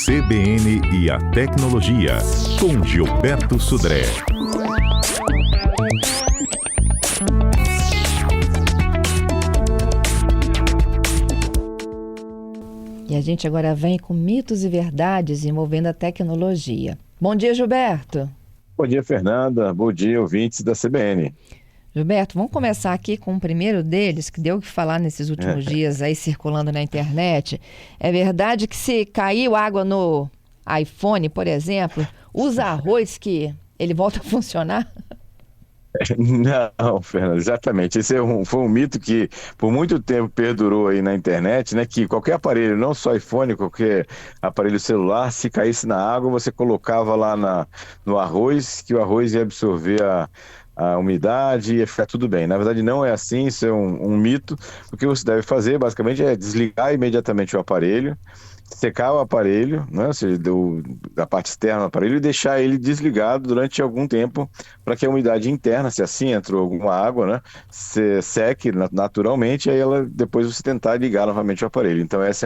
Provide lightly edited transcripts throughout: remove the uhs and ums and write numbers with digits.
CBN e a Tecnologia, com Gilberto Sudré. E a gente agora vem com mitos e verdades envolvendo a tecnologia. Bom dia, Gilberto. Bom dia, Fernanda. Bom dia, ouvintes da CBN. Gilberto, vamos começar aqui com o primeiro deles, que deu o que falar nesses últimos dias aí circulando na internet. É verdade que se caiu água no iPhone, por exemplo, usa arroz que ele volta a funcionar? Não, Fernanda, exatamente. Esse foi um mito que por muito tempo perdurou aí na internet, né? Que qualquer aparelho, não só iPhone, qualquer aparelho celular, se caísse na água, você colocava lá no arroz, que o arroz ia absorver a umidade e ia ficar tudo bem. Na verdade, não é assim, isso é um mito. O que você deve fazer, basicamente, é desligar imediatamente o aparelho, secar o aparelho, né, ou seja, da parte externa do aparelho, e deixar ele desligado durante algum tempo para que a umidade interna, se assim entrou alguma água, né, se seque naturalmente, e aí depois você tentar ligar novamente o aparelho. Então essa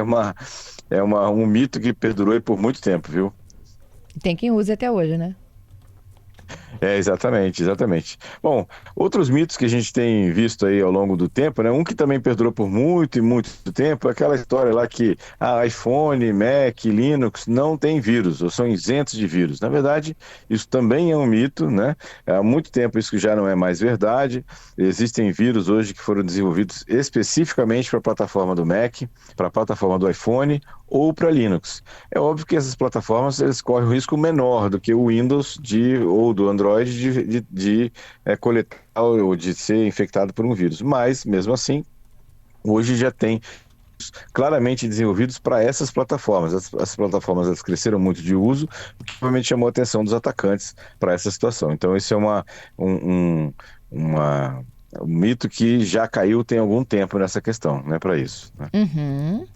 é um mito que perdurou aí por muito tempo, viu? Tem quem use até hoje, né? Exatamente. Bom, outros mitos que a gente tem visto aí ao longo do tempo, né? Um que também perdurou por muito e muito tempo é aquela história lá que iPhone, Mac, Linux não tem vírus, ou são isentos de vírus. Na verdade, isso também é um mito, né? Há muito tempo isso já não é mais verdade. Existem vírus hoje que foram desenvolvidos especificamente para a plataforma do Mac, para a plataforma do iPhone ou para Linux. É óbvio que essas plataformas eles correm um risco menor do que o Windows ou do Android de coletar ou de ser infectado por um vírus. Mas, mesmo assim, hoje já tem claramente desenvolvidos para essas plataformas. As plataformas elas cresceram muito de uso, o que provavelmente chamou a atenção dos atacantes para essa situação. Então, esse é um mito que já caiu tem algum tempo nessa questão, né, para isso. Né? Uhum.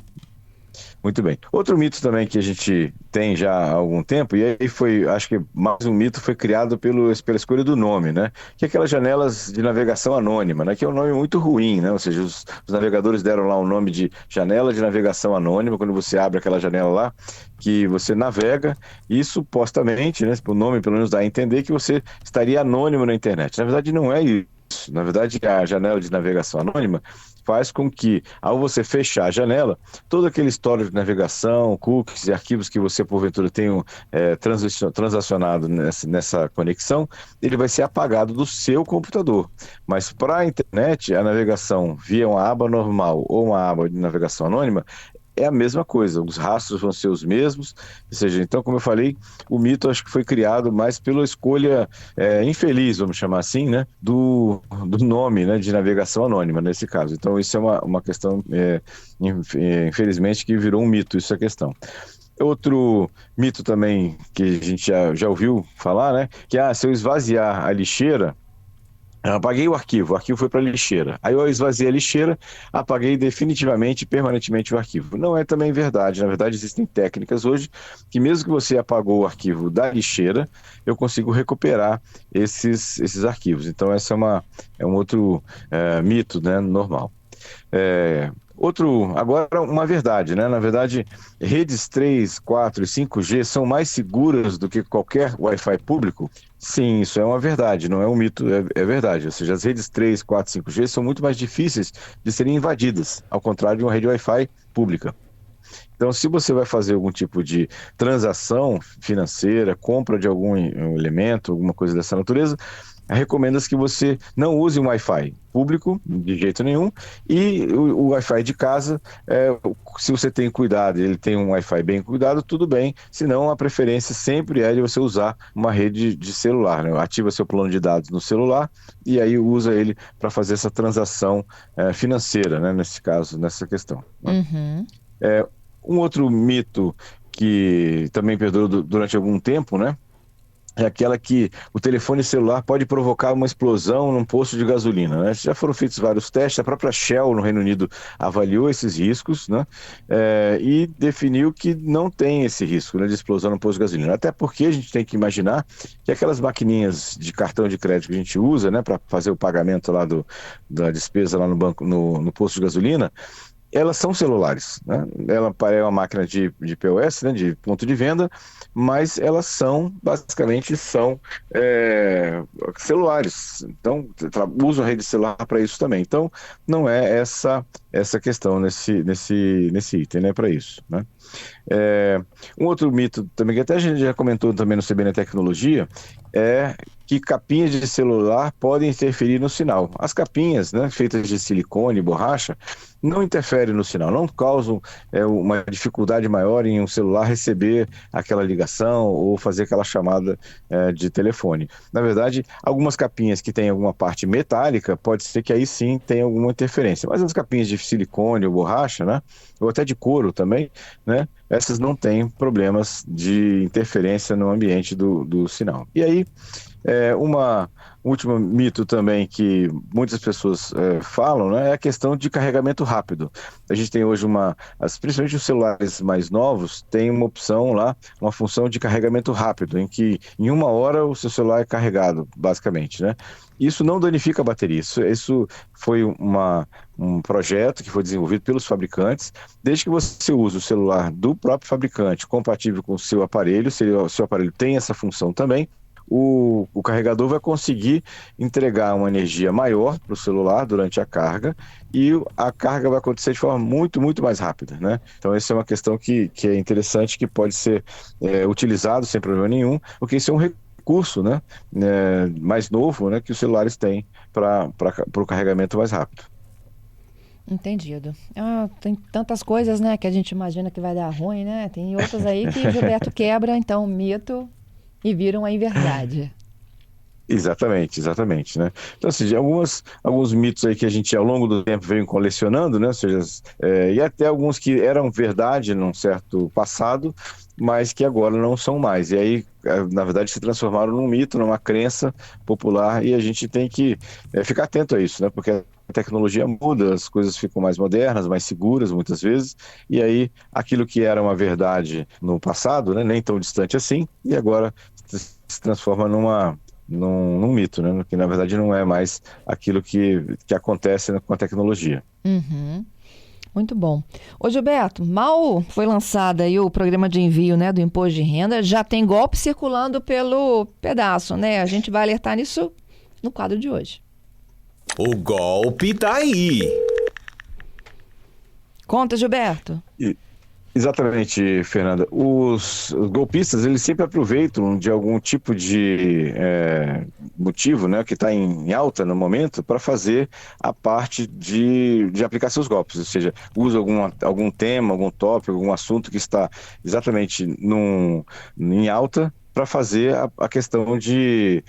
Muito bem. Outro mito também que a gente tem já há algum tempo, e aí acho que mais um mito foi criado pela escolha do nome, né? Que é aquelas janelas de navegação anônima, né? Que é um nome muito ruim, né? Ou seja, os navegadores deram lá um nome de janela de navegação anônima, quando você abre aquela janela lá, que você navega e supostamente, né? O nome pelo menos dá a entender que você estaria anônimo na internet. Na verdade, não é isso. Na verdade, a janela de navegação anônima faz com que, ao você fechar a janela, todo aquele histórico de navegação, cookies e arquivos que você, porventura, tenha transacionado nessa conexão, ele vai ser apagado do seu computador. Mas para a internet, a navegação via uma aba normal ou uma aba de navegação anônima é a mesma coisa, os rastros vão ser os mesmos, ou seja, então, como eu falei, o mito acho que foi criado mais pela escolha infeliz, vamos chamar assim, né, do nome, né, de navegação anônima, nesse caso. Então, isso é uma questão, infelizmente, que virou um mito, isso é a questão. Outro mito também que a gente já ouviu falar, né, que se eu esvaziar a lixeira, eu apaguei o arquivo foi para a lixeira. Aí eu esvaziei a lixeira, apaguei definitivamente, permanentemente o arquivo. Não é também verdade. Na verdade, existem técnicas hoje que mesmo que você apagou o arquivo da lixeira, eu consigo recuperar esses arquivos. Então, essa é um outro mito, né, normal. Agora uma verdade, né? Na verdade, redes 3, 4 e 5G são mais seguras do que qualquer Wi-Fi público? Sim, isso é uma verdade, não é um mito, é verdade. Ou seja, as redes 3, 4 e 5G são muito mais difíceis de serem invadidas, ao contrário de uma rede Wi-Fi pública. Então, se você vai fazer algum tipo de transação financeira, compra de algum elemento, alguma coisa dessa natureza, recomenda-se que você não use um Wi-Fi público, de jeito nenhum, e o Wi-Fi de casa, se você tem cuidado, ele tem um Wi-Fi bem cuidado, tudo bem, senão a preferência sempre é de você usar uma rede de celular, né? Ativa seu plano de dados no celular e aí usa ele para fazer essa transação financeira, né? Nesse caso, nessa questão. Né? Uhum. Um outro mito que também perdurou durante algum tempo, né? É aquela que o telefone celular pode provocar uma explosão num posto de gasolina, né? Já foram feitos vários testes, a própria Shell no Reino Unido avaliou esses riscos, né? E definiu que não tem esse risco, né, de explosão no posto de gasolina. Até porque a gente tem que imaginar que aquelas maquininhas de cartão de crédito que a gente usa, né, para fazer o pagamento lá da despesa lá no banco, no posto de gasolina, elas são celulares, né? Ela é uma máquina de POS, né, de ponto de venda, mas elas basicamente são celulares. Então, usam a rede celular para isso também. Então, não é essa questão nesse item, né, para isso, né? Um outro mito também, que até a gente já comentou também no CBN Tecnologia, é que capinhas de celular podem interferir no sinal. As capinhas, né, feitas de silicone e borracha, não interferem no sinal, não causam uma dificuldade maior em um celular receber aquela ligação ou fazer aquela chamada de telefone. Na verdade, algumas capinhas que têm alguma parte metálica, pode ser que aí sim tenha alguma interferência. Mas as capinhas de silicone ou borracha, né, ou até de couro também, né, essas não têm problemas de interferência no ambiente do sinal. E aí, um último mito também que muitas pessoas falam, né, é a questão de carregamento rápido. A gente tem hoje principalmente os celulares mais novos, tem uma opção lá, uma função de carregamento rápido, em que em 1 hora o seu celular é carregado, basicamente, né? Isso não danifica a bateria, isso foi um projeto que foi desenvolvido pelos fabricantes. Desde que você use o celular do próprio fabricante, compatível com o seu aparelho, se o seu aparelho tem essa função também, o carregador vai conseguir entregar uma energia maior para o celular durante a carga e a carga vai acontecer de forma muito, muito mais rápida, né? Então, essa é uma questão que é interessante, que pode ser utilizado sem problema nenhum, porque isso é um recurso, né, mais novo, né, que os celulares têm para o carregamento mais rápido. Entendido. Tem tantas coisas, né, que a gente imagina que vai dar ruim, né? Tem outras aí que Gilberto quebra, então, mito e viram aí verdade. Exatamente, né? Então, assim, alguns mitos aí que a gente ao longo do tempo veio colecionando, né? Ou seja, e até alguns que eram verdade num certo passado, mas que agora não são mais. E aí, na verdade, se transformaram num mito, numa crença popular, e a gente tem que ficar atento a isso, né? Porque a tecnologia muda, as coisas ficam mais modernas, mais seguras muitas vezes, e aí aquilo que era uma verdade no passado, né, nem tão distante assim, e agora se transforma num mito, né, que na verdade não é mais aquilo que acontece com a tecnologia. Uhum. Muito bom. Ô Gilberto, mal foi lançado aí o programa de envio, né, do imposto de renda, já tem golpe circulando pelo pedaço, né? A gente vai alertar nisso no quadro de hoje. O golpe tá aí. Conta, Gilberto. Exatamente, Fernanda. Os golpistas, eles sempre aproveitam de algum tipo de motivo, né, que está em alta no momento, para fazer a parte de aplicar seus golpes. Ou seja, usa algum tema, algum tópico, algum assunto que está exatamente em alta, para fazer a questão de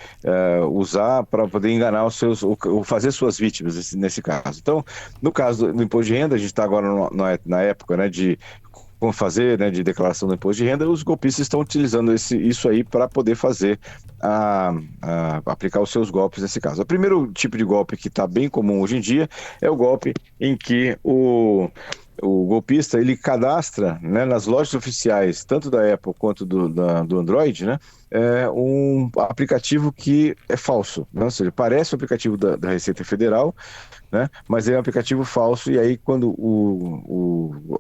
usar para poder enganar ou fazer suas vítimas, nesse caso. Então, no caso do imposto de renda, a gente está agora na época, né, de como fazer, né, de declaração do imposto de renda, os golpistas estão utilizando isso aí para poder fazer aplicar os seus golpes nesse caso. O primeiro tipo de golpe que está bem comum hoje em dia é o golpe em que o golpista, ele cadastra, né, nas lojas oficiais, tanto da Apple quanto do Android, né, um aplicativo que é falso, né? Ou seja, parece o aplicativo da Receita Federal, né, mas é um aplicativo falso, e aí quando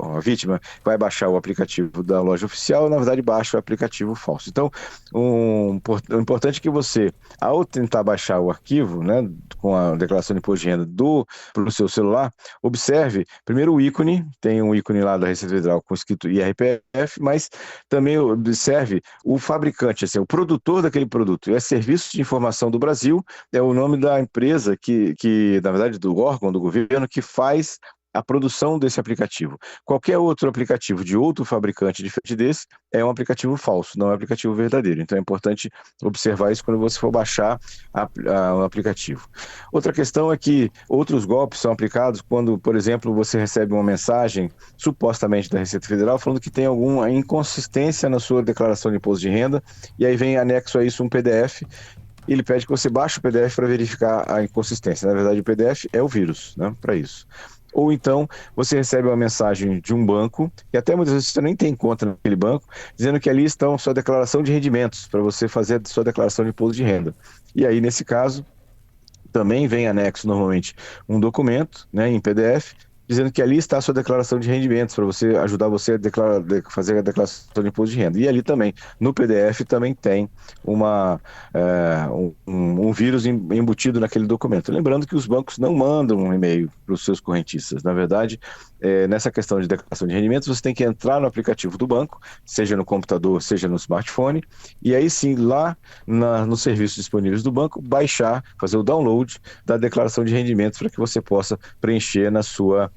a vítima vai baixar o aplicativo da loja oficial, na verdade baixa o aplicativo falso. Então, o importante é que você, ao tentar baixar o arquivo, né, com a declaração de imposto de renda para o seu celular, observe primeiro o ícone, tem um ícone lá da Receita Federal com escrito IRPF, mas também observe o fabricante, assim, o produtor daquele produto. É Serviço de Informação do Brasil, é o nome da empresa que na verdade, do órgão do governo que faz a produção desse aplicativo. Qualquer outro aplicativo de outro fabricante diferente desse é um aplicativo falso, não é um aplicativo verdadeiro. Então é importante observar isso quando você for baixar o aplicativo. Outra questão é que outros golpes são aplicados quando, por exemplo, você recebe uma mensagem supostamente da Receita Federal falando que tem alguma inconsistência na sua declaração de imposto de renda, e aí vem anexo a isso um PDF. Ele pede que você baixe o PDF para verificar a inconsistência. Na verdade, o PDF é o vírus, né, para isso. Ou então, você recebe uma mensagem de um banco, que até muitas vezes você nem tem conta naquele banco, dizendo que ali estão sua declaração de rendimentos, para você fazer a sua declaração de imposto de renda. E aí, nesse caso, também vem anexo, normalmente, um documento, né, em PDF, dizendo que ali está a sua declaração de rendimentos, para você ajudar você a fazer a declaração de imposto de renda. E ali também, no PDF, também tem um vírus embutido naquele documento. Lembrando que os bancos não mandam um e-mail para os seus correntistas. Na verdade, nessa questão de declaração de rendimentos, você tem que entrar no aplicativo do banco, seja no computador, seja no smartphone, e aí sim, lá nos serviços disponíveis do banco, baixar, fazer o download da declaração de rendimentos para que você possa preencher na sua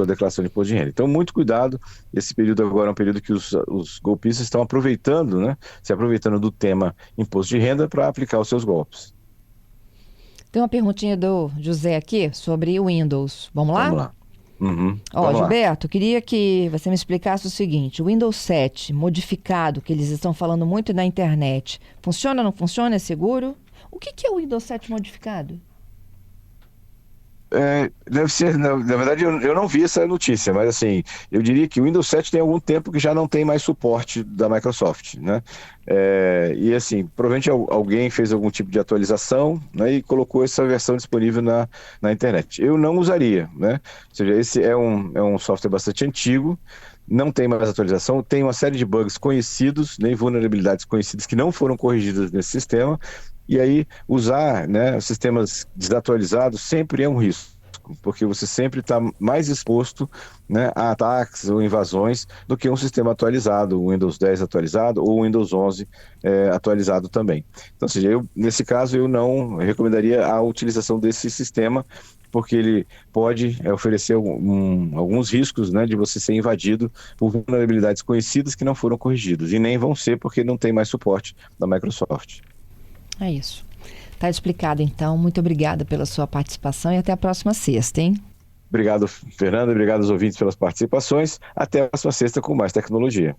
declaração de imposto de renda. Então, muito cuidado, esse período agora é um período que os golpistas estão aproveitando, né, se aproveitando do tema imposto de renda para aplicar os seus golpes. Tem uma perguntinha do José aqui sobre o Windows. Vamos lá? Vamos lá. Uhum. Gilberto, queria que você me explicasse o seguinte: o Windows 7 modificado, que eles estão falando muito na internet, funciona ou não funciona? É seguro? O que é o Windows 7 modificado? Deve ser, na verdade eu não vi essa notícia, mas assim, eu diria que o Windows 7 tem algum tempo que já não tem mais suporte da Microsoft, né? E assim, provavelmente alguém fez algum tipo de atualização, né, e colocou essa versão disponível na internet. Eu não usaria, né? Ou seja, esse é um software bastante antigo, não tem mais atualização, tem uma série de bugs conhecidos, nem vulnerabilidades conhecidas que não foram corrigidas nesse sistema. E aí, usar, né, sistemas desatualizados sempre é um risco, porque você sempre está mais exposto, né, a ataques ou invasões do que um sistema atualizado, o Windows 10 atualizado ou o Windows 11 atualizado também. Então, ou seja, nesse caso, eu não recomendaria a utilização desse sistema, porque ele pode oferecer alguns riscos, né, de você ser invadido por vulnerabilidades conhecidas que não foram corrigidas, e nem vão ser porque não tem mais suporte da Microsoft. É isso. Tá explicado, então. Muito obrigada pela sua participação e até a próxima sexta, hein? Obrigado, Fernanda. Obrigado aos ouvintes pelas participações. Até a próxima sexta com mais tecnologia.